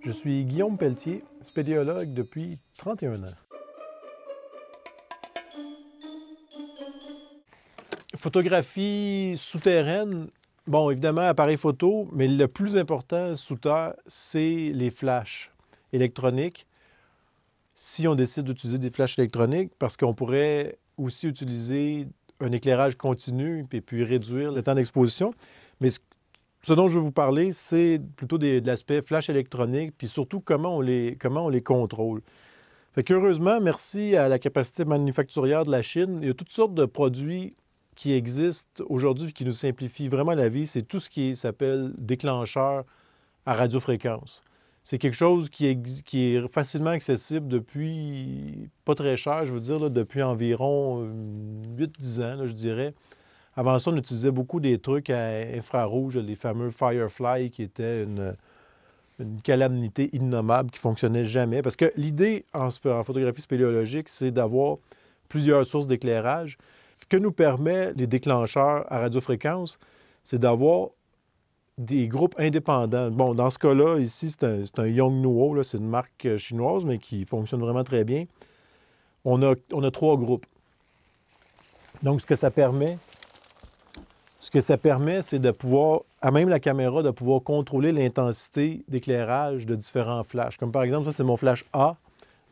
Je suis Guillaume Pelletier, spéléologue depuis 31 ans. Photographie souterraine, bon, évidemment, appareil photo, mais le plus important sous terre, c'est les flashs électroniques. Si on décide d'utiliser des flashs électroniques, parce qu'on pourrait aussi utiliser un éclairage continu et puis réduire le temps d'exposition. Mais ce dont je veux vous parler, c'est plutôt de l'aspect flash électronique, puis surtout comment on les contrôle. Fait qu'heureusement, merci à la capacité manufacturière de la Chine, il y a toutes sortes de produits qui existent aujourd'hui et qui nous simplifient vraiment la vie. C'est tout ce qui s'appelle déclencheur à radiofréquence. C'est quelque chose qui est facilement accessible depuis pas très cher, je veux dire, là, depuis environ 8-10 ans, là, je dirais. Avant ça, on utilisait beaucoup des trucs à infrarouge, les fameux Firefly, qui étaient une calamité innommable qui ne fonctionnait jamais. Parce que l'idée en photographie spéléologique, c'est d'avoir plusieurs sources d'éclairage. Ce que nous permet les déclencheurs à radiofréquence, c'est d'avoir des groupes indépendants. Bon, dans ce cas-là, ici, c'est un Yongnuo, c'est une marque chinoise, mais qui fonctionne vraiment très bien. On a 3 groupes. Donc, ce que ça permet, c'est de pouvoir, à même la caméra, de pouvoir contrôler l'intensité d'éclairage de différents flashs. Comme par exemple, ça, c'est mon flash A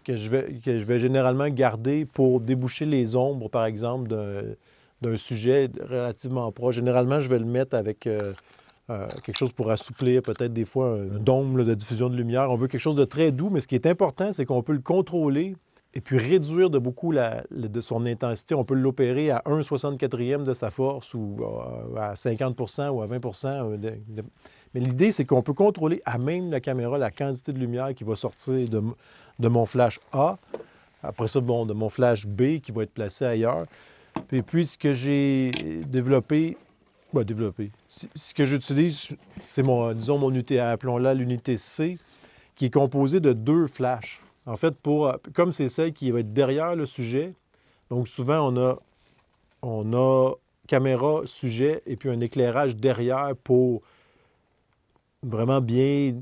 que je vais généralement garder pour déboucher les ombres, par exemple, d'un sujet relativement proche. Généralement, je vais le mettre avec quelque chose pour assouplir, peut-être des fois un dôme là, de diffusion de lumière. On veut quelque chose de très doux, mais ce qui est important, c'est qu'on peut le contrôler et puis réduire de beaucoup de son intensité. On peut l'opérer à 1/64e de sa force ou à 50 ou à 20 Mais l'idée, c'est qu'on peut contrôler à même la caméra la quantité de lumière qui va sortir de mon flash A. Après ça, bon, de mon flash B qui va être placé ailleurs. Et puis, ce que j'ai développé, ce que j'utilise, c'est disons, mon unité, appelons-la l'unité C, qui est composée de 2 flashs. En fait, comme c'est celle qui va être derrière le sujet, donc souvent, on a caméra, sujet, et puis un éclairage derrière pour vraiment bien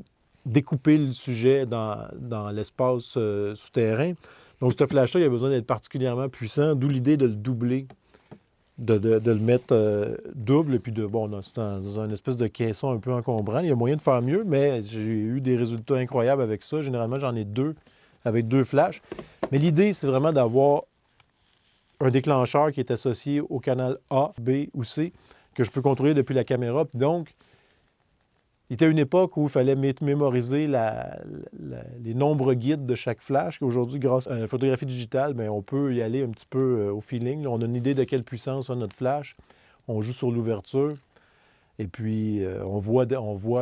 découper le sujet dans l'espace souterrain. Donc, ce flash-là, il a besoin d'être particulièrement puissant, d'où l'idée de le doubler, de le mettre double, et puis dans un espèce de caisson un peu encombrant. Il y a moyen de faire mieux, mais j'ai eu des résultats incroyables avec ça. Généralement, j'en ai 2 avec 2 flashs. Mais l'idée, c'est vraiment d'avoir un déclencheur qui est associé au canal A, B ou C, que je peux contrôler depuis la caméra. Puis donc, il était une époque où il fallait mémoriser les nombres guides de chaque flash. Aujourd'hui, grâce à la photographie digitale, bien, on peut y aller un petit peu au feeling. Là, on a une idée de quelle puissance a notre flash. On joue sur l'ouverture. Et puis, on voit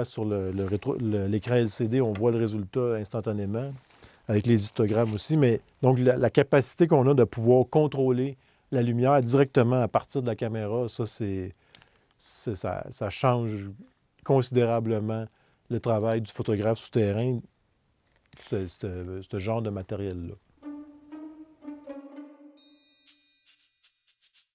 sur l'écran LCD, on voit le résultat instantanément, avec les histogrammes aussi. Mais donc, la capacité qu'on a de pouvoir contrôler la lumière directement à partir de la caméra, ça change considérablement le travail du photographe souterrain, ce genre de matériel-là.